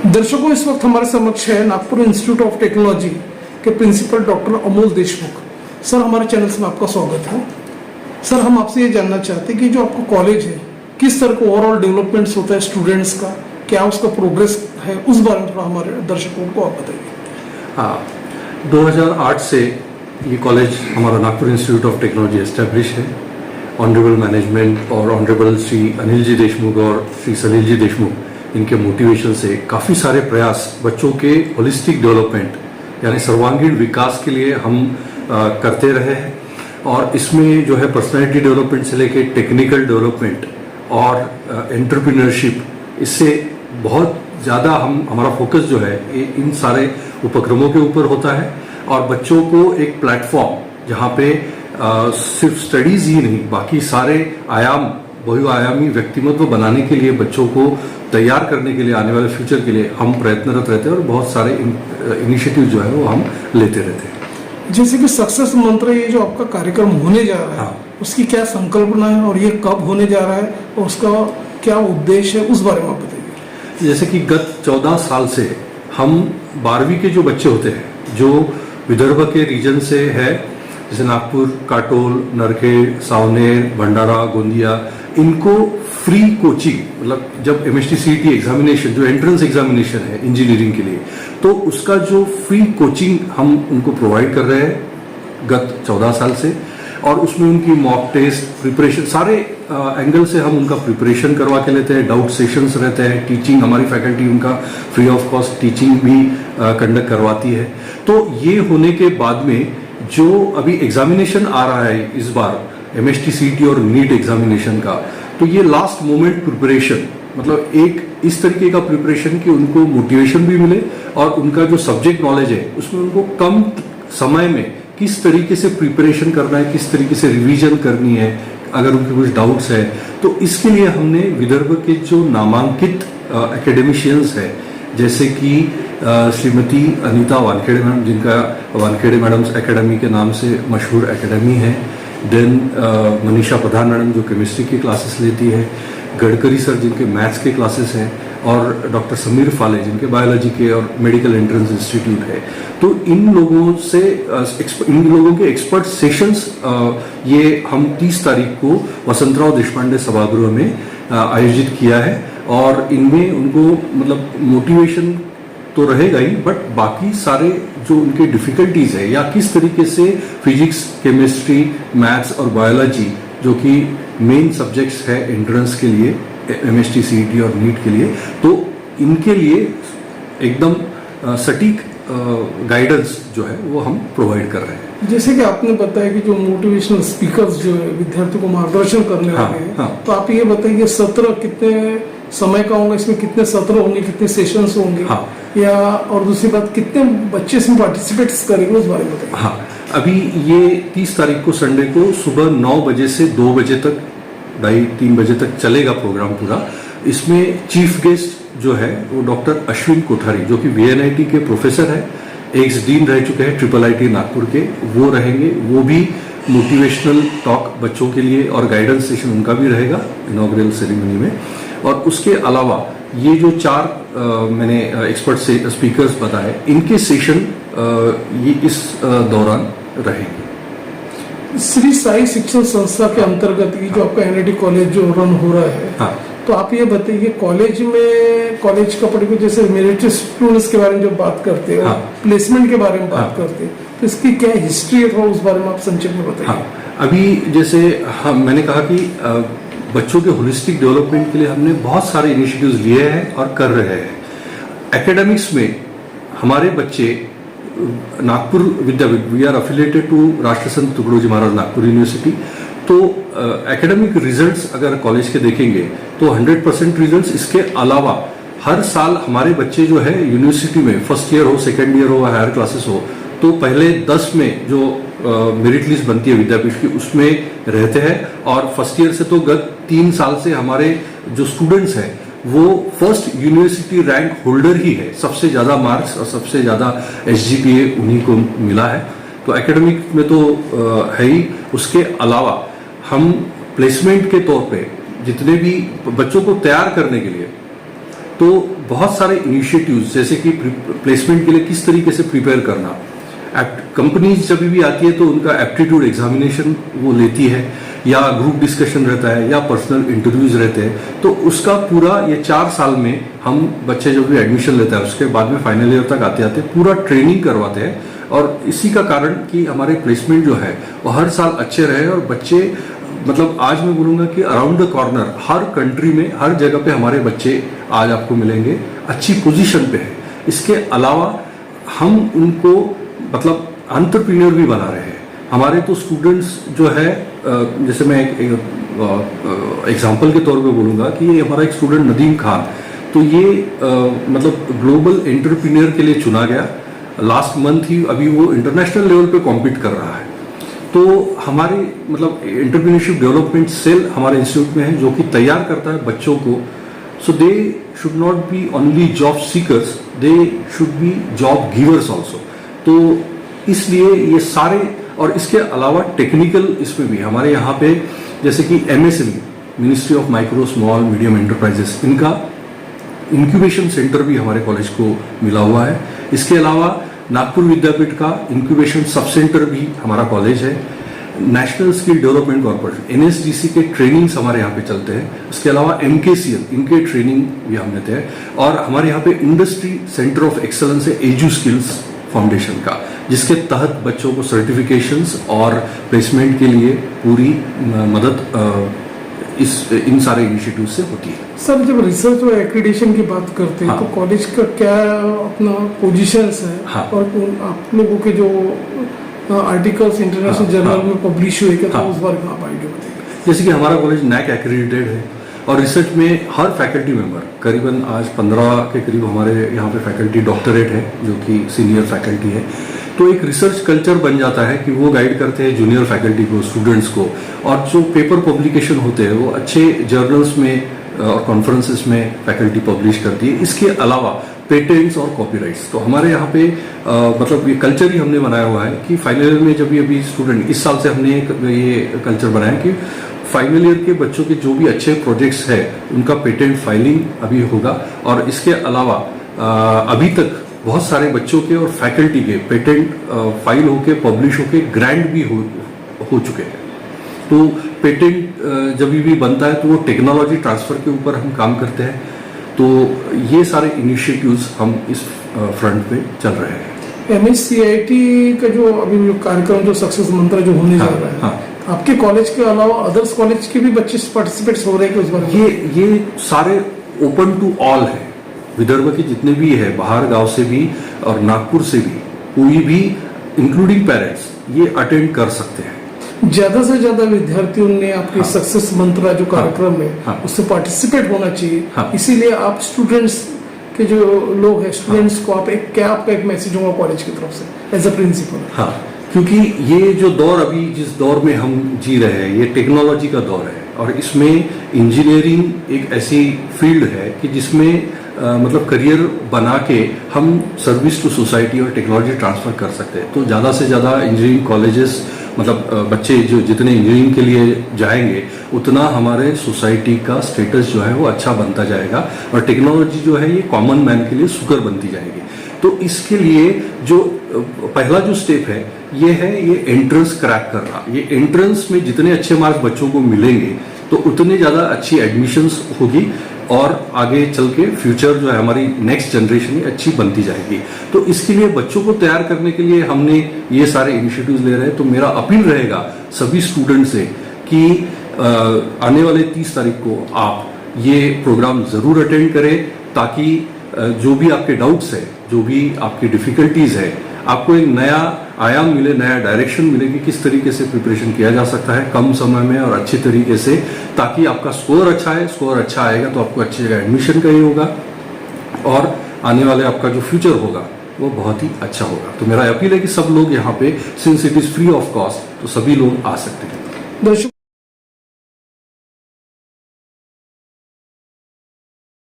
दर्शकों, इस वक्त हमारे समक्ष है नागपुर इंस्टीट्यूट ऑफ टेक्नोलॉजी के principal doctor Amol Deshmukh. Sir, हमारे चैनल से आपका स्वागत है। सर, हम आपसे ये जानना चाहते हैं कि जो आपका कॉलेज है, किस तरह का ओवरऑल डेवलपमेंट्स होता है स्टूडेंट्स का, क्या उसका प्रोग्रेस है, उस बारे में थोड़ा हमारे दर्शकों को आप बताइए। हाँ, 2008 से ये कॉलेज हमारा Nagpur Institute of technology establish है। ऑनरेबल मैनेजमेंट और ऑनरेबल श्री अनिल जी देशमुख और श्री सलील जी देशमुख, इनके मोटिवेशन से काफ़ी सारे प्रयास बच्चों के होलिस्टिक डेवलपमेंट यानी सर्वांगीण विकास के लिए हम करते रहे हैं। और इसमें जो है पर्सनैलिटी डेवलपमेंट से लेके टेक्निकल डेवलपमेंट और एंटरप्रेन्योरशिप, इससे बहुत ज़्यादा हमारा फोकस जो है इन सारे उपक्रमों के ऊपर होता है। और बच्चों को एक प्लेटफॉर्म जहाँ पे सिर्फ स्टडीज़ ही नहीं, बाकी सारे आयाम, बहुआयामी व्यक्तिमत्व बनाने के लिए, बच्चों को तैयार करने के लिए, आने वाले फ्यूचर के लिए हम प्रयत्नरत रहते हैं और बहुत सारे इनिशिएटिव जो है वो हम लेते रहते हैं। जैसे कि सक्सेस मंत्र, ये जो आपका कार्यक्रम होने जा रहा है, हाँ, उसकी क्या संकल्पना है और ये कब होने जा रहा है और उसका क्या उद्देश्य है, उस बारे में आप बताइए। जैसे कि गत 14 साल से हम 12वीं के जो बच्चे होते हैं, जो विदर्भ के रीजन से है, जैसे नागपुर, काटोल, नरखेड़, सावनेर, भंडारा, गोंदिया, इनको फ्री कोचिंग, मतलब जब MST CET एग्जामिनेशन, जो एंट्रेंस एग्जामिनेशन है इंजीनियरिंग के लिए, तो उसका जो फ्री कोचिंग हम उनको प्रोवाइड कर रहे हैं गत 14 साल से। और उसमें उनकी मॉक टेस्ट, प्रिपरेशन, सारे एंगल से हम उनका प्रिपरेशन करवा के लेते हैं। डाउट सेशंस रहते हैं, टीचिंग, हमारी फैकल्टी उनका फ्री ऑफ कॉस्ट टीचिंग भी कंडक्ट करवाती है। तो ये होने के बाद में जो अभी एग्जामिनेशन आ रहा है इस बार, MST CET और नीट एग्जामिनेशन का, तो ये लास्ट मोमेंट प्रिपरेशन, मतलब एक इस तरीके का प्रिपरेशन कि उनको मोटिवेशन भी मिले और उनका जो सब्जेक्ट नॉलेज है उसमें उनको कम समय में किस तरीके से प्रिपरेशन करना है, किस तरीके से रिवीजन करनी है, अगर उनके कुछ डाउट्स है तो इसके लिए हमने विदर्भ के जो नामांकित एकेडमिशियंस है, जैसे कि श्रीमती अनीता वानखेड़े मैडम, जिनका वानखेड़े मैडम्स एकेडमी के नाम से मशहूर एकेडमी है, देन मनीषा प्रधान मैडम जो केमिस्ट्री की क्लासेस लेती है, गडकरी सर जिनके मैथ्स के क्लासेस हैं, और डॉक्टर समीर फाले जिनके बायोलॉजी के और मेडिकल एंट्रेंस इंस्टीट्यूट है। तो इन लोगों से इन लोगों के एक्सपर्ट सेशंस ये हम 30 तारीख को वसंतराव देशपांडे सभागृह में आयोजित किया है। और इनमें उनको मतलब मोटिवेशन तो रहेगा ही, बट बाकी सारे जो उनके डिफिकल्टीज है या किस तरीके से फिजिक्स, केमिस्ट्री, मैथ्स और बायोलॉजी, जो कि मेन सब्जेक्ट्स है एंट्रेंस के लिए, MST CET और नीट के लिए, तो इनके लिए एकदम सटीक गाइडेंस जो है वो हम प्रोवाइड कर रहे हैं। जैसे कि आपने बताया कि जो मोटिवेशनल स्पीकर्स जो है विद्यार्थियों को मार्गदर्शन करने वाले हैं, हाँ। तो आप ये बताइए सत्र कितने समय का होगा, इसमें कितने सत्र होंगे, कितने सेशंस होंगे, हाँ, या और दूसरी बात कितने बच्चे इसमें पार्टिसिपेट्स करेंगे, उस बारे में बताइए। हाँ, अभी ये 30 तारीख को संडे को सुबह 9 बजे से 2 बजे तक, 2:30-3 बजे तक चलेगा प्रोग्राम पूरा। इसमें चीफ गेस्ट जो है वो डॉक्टर अश्विन कोठारी, जो कि VNIT के प्रोफेसर है, एक्स डीन रह चुके हैं IIIT नागपुर के, वो रहेंगे। वो भी मोटिवेशनल टॉक बच्चों के लिए और गाइडेंस सेशन उनका भी रहेगा इनॉग्रेल सेरेमनी में। और उसके अलावा ये जो 4 मैंने एक्सपर्ट से स्पीकर्स बताए, इनके सेशन ये इस दौरान रहेंगे। श्री साई शिक्षण संस्था के अंतर्गत ये जो आपका NIT कॉलेज जो रन हो रहा है, हाँ, तो आप ये बताइए कॉलेज में, कॉलेज का पढ़े जैसे मेरिट स्टूडेंट्स के बारे में जब बात करते हैं, हाँ, प्लेसमेंट के बारे में बात हाँ, करते हैं, तो इसकी क्या हिस्ट्री है, उस बारे में आप संक्षेप में बताइए। हाँ, अभी जैसे मैंने कहा कि बच्चों के होलिस्टिक डेवलपमेंट के लिए हमने बहुत सारे इनिशिएटिव्स लिए हैं और कर रहे हैं। एकेडमिक्स में हमारे बच्चे नागपुर विद्यापीठ, वी आर अफिलिएटेड टू राष्ट्रसंत तुकडोजी महाराज नागपुर यूनिवर्सिटी। तो एकेडमिक रिजल्ट्स अगर कॉलेज के देखेंगे तो 100% रिजल्ट्स। इसके अलावा हर साल हमारे बच्चे जो है यूनिवर्सिटी में फर्स्ट ईयर हो, सेकेंड ईयर हो, हायर क्लासेस हो, तो पहले 10 में जो मेरिट लिस्ट बनती है विद्यापीठ की, उसमें रहते हैं। और फर्स्ट ईयर से तो गत 3 साल से हमारे जो स्टूडेंट्स हैं वो फर्स्ट यूनिवर्सिटी रैंक होल्डर ही है। सबसे ज़्यादा मार्क्स और सबसे ज़्यादा SGPA उन्हीं को मिला है। तो एकेडमिक में तो है ही। उसके अलावा हम प्लेसमेंट के तौर पे जितने भी बच्चों को तैयार करने के लिए तो बहुत सारे इनिशिएटिव्स जैसे कि प्लेसमेंट के लिए किस तरीके से प्रिपेयर करना, कंपनीज जब भी आती है तो उनका एप्टीट्यूड एग्जामिनेशन वो लेती है, या ग्रुप डिस्कशन रहता है, या पर्सनल इंटरव्यूज रहते हैं, तो उसका पूरा ये 4 साल में हम बच्चे जो भी एडमिशन लेता है उसके बाद में फाइनल ईयर तक आते आते पूरा ट्रेनिंग करवाते हैं। और इसी का कारण कि हमारे प्लेसमेंट जो है वो हर साल अच्छे रहे, और बच्चे मतलब आज मैं बोलूँगा कि around the corner her country में हर जगह पे हमारे बच्चे आज आपको मिलेंगे, अच्छी पोजीशन पे है। इसके अलावा हम उनको मतलब एंटरप्रेन्योर भी बना रहे हैं। हमारे तो स्टूडेंट्स जो है जैसे मैं एक एग्जांपल के तौर पे बोलूँगा कि ये हमारा एक स्टूडेंट नदीम खान, तो ये मतलब ग्लोबल एंटरप्रेन्योर के लिए चुना गया। लास्ट मंथ ही अभी वो इंटरनेशनल लेवल पे कॉम्पीट कर रहा है। तो हमारे मतलब एंटरप्रेन्योरशिप डेवलपमेंट सेल हमारे इंस्टीट्यूट में है जो कि तैयार करता है बच्चों को। So they should not be only job seekers, they should be job givers also. तो इसलिए ये सारे, और इसके अलावा टेक्निकल इसमें भी हमारे यहाँ पे जैसे कि MSME, ministry of micro small medium enterprises, इनका इंक्यूबेशन सेंटर भी हमारे कॉलेज को मिला हुआ है। इसके अलावा नागपुर विद्यापीठ का इंक्यूबेशन सब सेंटर भी हमारा कॉलेज है। National skill development corporation NSDC के ट्रेनिंग्स हमारे यहाँ पे चलते हैं। इसके अलावा MKCL इनके ट्रेनिंग भी हम लेते हैं। और हमारे यहाँ पे इंडस्ट्री सेंटर ऑफ एक्सलेंस है एजू स्किल्स फाउंडेशन का, जिसके तहत बच्चों को सर्टिफिकेशंस और प्लेसमेंट के लिए पूरी मदद इन सारे इनिशिएटिव से होती है। सर जब रिसर्च और एक्रीडिटेशन की बात करते हैं हाँ। तो कॉलेज का क्या अपना पोजीशंस है, हाँ। और आप लोगों के जो आर्टिकल्स इंटरनेशनल हाँ, जर्नल हाँ। में पब्लिश हुए क्या, तो हाँ। उस बारे में आप आइडिया बताइए। जैसे कि हमारा कॉलेज NAAC एक्रेडिटेड है, और रिसर्च में हर फैकल्टी मेंबर करीबन आज 15 के करीब हमारे यहाँ पे फैकल्टी डॉक्टरेट है जो कि सीनियर फैकल्टी है। तो एक रिसर्च कल्चर बन जाता है कि वो गाइड करते हैं जूनियर फैकल्टी को, स्टूडेंट्स को, और जो पेपर पब्लिकेशन होते हैं वो अच्छे जर्नल्स में और कॉन्फ्रेंसेस में फैकल्टी पब्लिश करती है। इसके अलावा पेटेंट्स और कॉपीराइट्स, तो हमारे यहाँ पे मतलब ये कल्चर ही हमने बनाया हुआ है कि फाइनल ईयर में जब भी अभी स्टूडेंट, इस साल से हमने ये कल्चर बनाया कि फाइनल ईयर के बच्चों के जो भी अच्छे प्रोजेक्ट्स है उनका पेटेंट फाइलिंग अभी होगा। और इसके अलावा अभी तक बहुत सारे बच्चों के और फैकल्टी के पेटेंट फाइल होके पब्लिश होके ग्रांट भी हो चुके हैं। तो पेटेंट जब भी बनता है तो वो टेक्नोलॉजी ट्रांसफर के ऊपर हम काम करते हैं। तो ये सारे इनिशिएटिव्स हम इस फ्रंट पे चल रहे हैं। MSCIT का जो अभी जो कार्यक्रम, जो सक्सेस मंत्र जो होने जा रहा है, हाँ। आपके कॉलेज के अलावा अदर्स कॉलेज के भी बच्चे पार्टिसिपेट्स हो रहे हैं उस बारे में? ये सारे ओपन टू ऑल है। विदर्भ के जितने भी है, बाहर गांव से भी और नागपुर से भी, कोई भी इंक्लूडिंग पेरेंट्स ये अटेंड कर सकते हैं। ज्यादा से ज्यादा विद्यार्थियों ने आपके हाँ। सक्सेस मंत्रा जो कार्यक्रम है हाँ। उससे पार्टिसिपेट होना चाहिए। हाँ। इसीलिए आप स्टूडेंट्स के जो लोग हैं, स्टूडेंट्स को आप आपका एक मैसेज होगा कॉलेज की तरफ से एज अ प्रिंसिपल? हाँ, क्योंकि ये जो दौर अभी जिस दौर में हम जी रहे हैं ये टेक्नोलॉजी का दौर है, और इसमें इंजीनियरिंग एक ऐसी फील्ड है कि जिसमें मतलब करियर बना के हम सर्विस टू सोसाइटी और टेक्नोलॉजी ट्रांसफर कर सकते हैं। तो ज़्यादा से ज़्यादा इंजीनियरिंग कॉलेजेस मतलब बच्चे जो जितने इंजीनियरिंग के लिए जाएंगे उतना हमारे सोसाइटी का स्टेटस जो है वो अच्छा बनता जाएगा, और टेक्नोलॉजी जो है ये कॉमन मैन के लिए सुकर बनती जाएगी। तो इसके लिए जो पहला जो स्टेप है ये है ये एंट्रेंस क्रैक करना। ये एंट्रेंस में जितने अच्छे मार्क्स बच्चों को मिलेंगे तो उतने ज़्यादा अच्छी एडमिशन्स होगी, और आगे चल के फ्यूचर जो है हमारी नेक्स्ट जनरेशन अच्छी बनती जाएगी। तो इसके लिए बच्चों को तैयार करने के लिए हमने ये सारे इनिशिएटिव्स ले रहे हैं। तो मेरा अपील रहेगा सभी स्टूडेंट से कि आने वाले 30 तारीख को आप ये प्रोग्राम ज़रूर अटेंड करें, ताकि जो भी आपके डाउट्स है, जो भी आपकी डिफिकल्टीज है, आपको एक नया आयाम मिले, नया डायरेक्शन मिले कि किस तरीके से प्रिपरेशन किया जा सकता है कम समय में और अच्छे तरीके से, ताकि आपका स्कोर अच्छा है। स्कोर अच्छा आएगा तो आपको अच्छी जगह एडमिशन का ही होगा, और आने वाले आपका जो फ्यूचर होगा वो बहुत ही अच्छा होगा। तो मेरा अपील है कि सब लोग यहाँ पे, since it is free of cost, तो सभी लोग आ सकते हैं। दर्शक